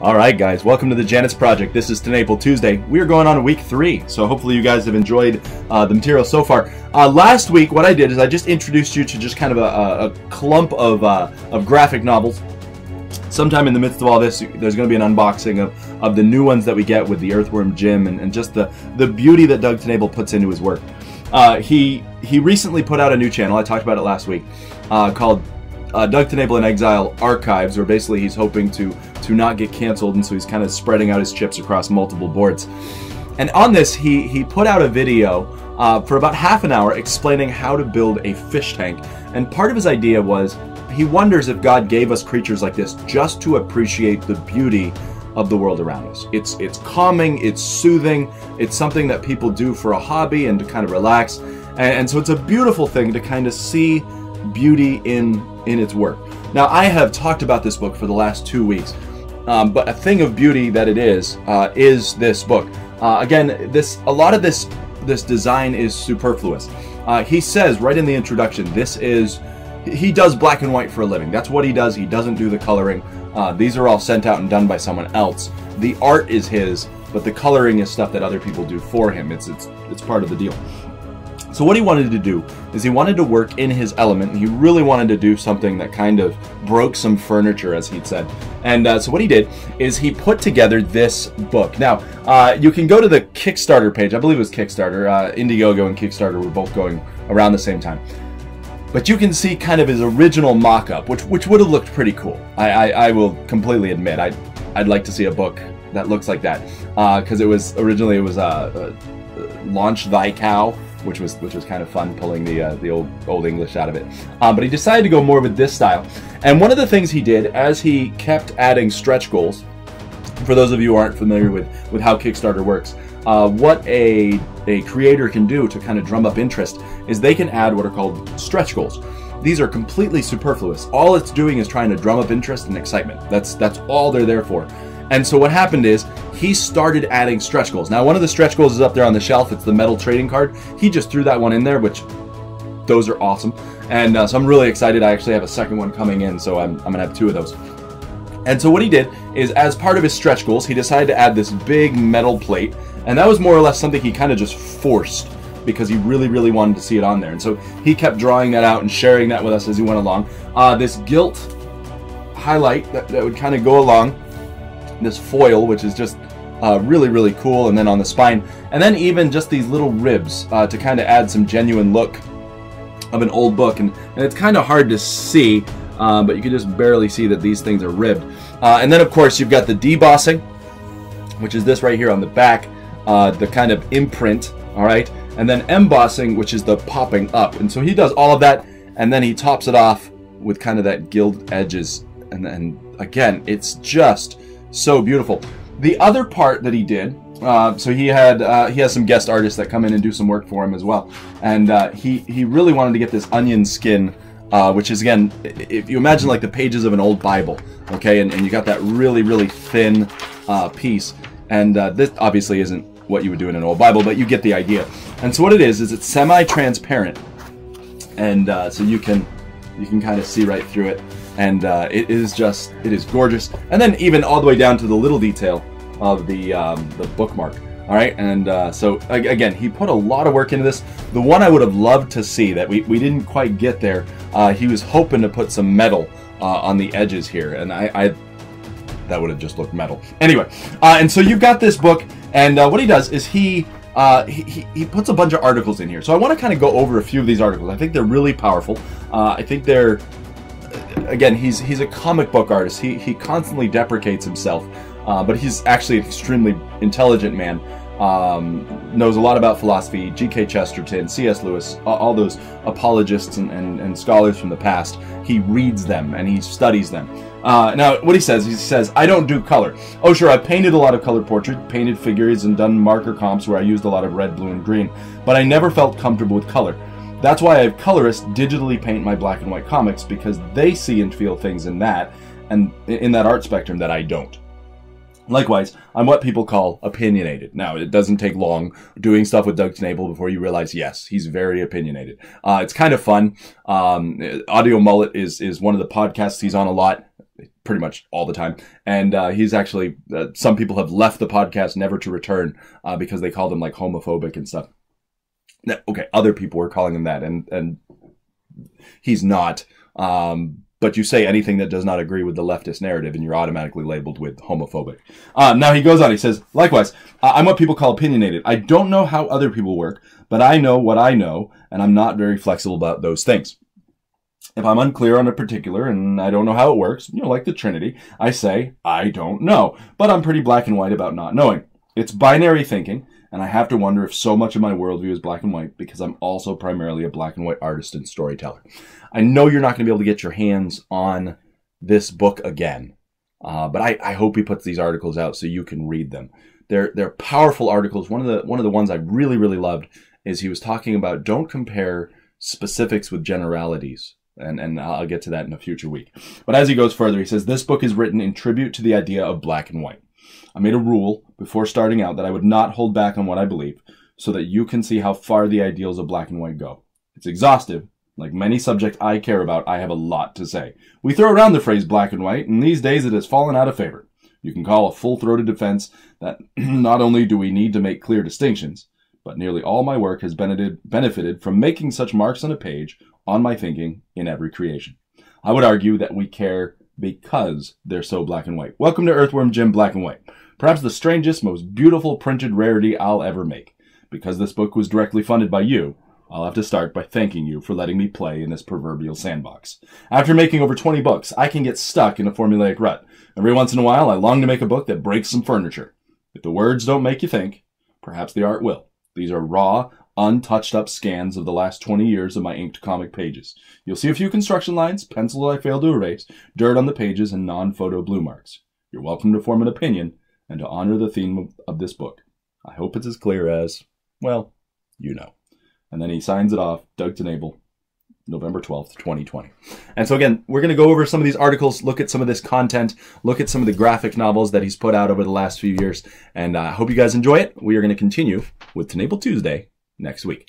All right, guys, welcome to the Janet's Project. This is Tenaple Tuesday. We are going on week 3, so hopefully you guys have enjoyed the material so far. Last week, what I did is I just introduced you to just kind of a clump of graphic novels. Sometime in the midst of all this, there's going to be an unboxing of the new ones that we get with the Earthworm Jim and just the beauty that Doug TenNapel puts into his work. He recently put out a new channel, I talked about it last week, called Doug TenNapel in Exile Archives, where basically he's hoping to not get canceled, and so he's kind of spreading out his chips across multiple boards. And on this, he put out a video for about half an hour explaining how to build a fish tank. And part of his idea was he wonders if God gave us creatures like this just to appreciate the beauty of the world around us. It's calming, it's soothing, it's something that people do for a hobby and to kind of relax. And so it's a beautiful thing to kind of see beauty in its work. Now, I have talked about this book for the last 2 weeks, but a thing of beauty that it is this book. Again, a lot of this design is superfluous. He says right in the introduction, he does black and white for a living. That's what he does. He doesn't do the coloring. These are all sent out and done by someone else. The art is his, but the coloring is stuff that other people do for him. It's part of the deal. So what he wanted to do is he wanted to work in his element, and he really wanted to do something that kind of broke some furniture, as he'd said. And so what he did is he put together this book. Now, you can go to the Kickstarter page. I believe it was Kickstarter. Indiegogo and Kickstarter were both going around the same time. But you can see kind of his original mock-up, which would have looked pretty cool. I will completely admit, I'd like to see a book that looks like that, because originally it was Launch Thy Cow, which was kind of fun, pulling the old English out of it. But he decided to go more with this style. And one of the things he did, as he kept adding stretch goals, for those of you who aren't familiar with how Kickstarter works, what a creator can do to kind of drum up interest is they can add what are called stretch goals. These are completely superfluous. All it's doing is trying to drum up interest and excitement. That's all they're there for. And so what happened is he started adding stretch goals. Now, one of the stretch goals is up there on the shelf. It's the metal trading card. He just threw that one in there, which those are awesome. And so I'm really excited. I actually have a second one coming in, so I'm going to have 2 of those. And so what he did is, as part of his stretch goals, he decided to add this big metal plate. And that was more or less something he kind of just forced because he really, really wanted to see it on there. And so he kept drawing that out and sharing that with us as he went along. This gilt highlight that would kind of go along, this foil, which is just really, really cool, and then on the spine. And then even just these little ribs to kind of add some genuine look of an old book. And it's kind of hard to see, but you can just barely see that these things are ribbed. And then, of course, you've got the debossing, which is this right here on the back, the kind of imprint, all right? And then embossing, which is the popping up. And so he does all of that, and then he tops it off with kind of that gilded edges. And then, again, it's just so beautiful. The other part that he did, so he has some guest artists that come in and do some work for him as well. And he really wanted to get this onion skin, which is, again, if you imagine like the pages of an old Bible, okay, and you got that really, really thin piece. And this obviously isn't what you would do in an old Bible, but you get the idea. And so what it is it's semi-transparent, and so you can kind of see right through it. And it is gorgeous. And then even all the way down to the little detail of the bookmark. All right, and so again, he put a lot of work into this. The one I would have loved to see that we didn't quite get there, he was hoping to put some metal on the edges here, and that would have just looked metal. Anyway, and so you've got this book, and what he does is he puts a bunch of articles in here. So I want to kind of go over a few of these articles. I think they're really powerful. I think they're, again, he's a comic book artist. He constantly deprecates himself, but he's actually an extremely intelligent man. Knows a lot about philosophy, G.K. Chesterton, C.S. Lewis, all those apologists and scholars from the past. He reads them and he studies them. Now, what he says, I don't do color. Oh, sure, I've painted a lot of color portraits, painted figures, and done marker comps where I used a lot of red, blue, and green, but I never felt comfortable with color. That's why I have colorists digitally paint my black and white comics, because they see and feel things in that art spectrum that I don't. Likewise, I'm what people call opinionated. Now, it doesn't take long doing stuff with Doug TenNapel before you realize, yes, he's very opinionated. It's kind of fun. Audio Mullet is one of the podcasts he's on a lot. pretty much all the time. And he's actually, some people have left the podcast never to return because they called him like homophobic and stuff. Now, okay, other people were calling him that, and he's not. But you say anything that does not agree with the leftist narrative, and you're automatically labeled with homophobic. Now he goes on, he says, likewise, I'm what people call opinionated. I don't know how other people work, but I know what I know, and I'm not very flexible about those things. If I'm unclear on a particular and I don't know how it works, like the Trinity, I say, I don't know. But I'm pretty black and white about not knowing. It's binary thinking, and I have to wonder if so much of my worldview is black and white because I'm also primarily a black and white artist and storyteller. I know you're not going to be able to get your hands on this book again, but I hope he puts these articles out so you can read them. They're powerful articles. One of the ones I really, really loved is he was talking about don't compare specifics with generalities. And I'll get to that in a future week. But as he goes further, he says, this book is written in tribute to the idea of black and white. I made a rule before starting out that I would not hold back on what I believe so that you can see how far the ideals of black and white go. It's exhaustive. Like many subjects I care about, I have a lot to say. We throw around the phrase black and white, and these days it has fallen out of favor. You can call a full-throated defense that not only do we need to make clear distinctions, but nearly all my work has benefited from making such marks on a page on my thinking in every creation. I would argue that we care because they're so black and white. Welcome to Earthworm Jim Black and White. Perhaps the strangest, most beautiful printed rarity I'll ever make. Because this book was directly funded by you, I'll have to start by thanking you for letting me play in this proverbial sandbox. After making over 20 books, I can get stuck in a formulaic rut. Every once in a while, I long to make a book that breaks some furniture. If the words don't make you think, perhaps the art will. These are raw, untouched up scans of the last 20 years of my inked comic pages. You'll see a few construction lines, pencil I failed to erase, dirt on the pages, and non-photo blue marks. You're welcome to form an opinion and to honor the theme of this book. I hope it's as clear as, well, you know. And then he signs it off, Doug Tenable, November 12th, 2020. And so again, we're going to go over some of these articles, look at some of this content, look at some of the graphic novels that he's put out over the last few years, and I hope you guys enjoy it. We are going to continue with Tenable Tuesday next week.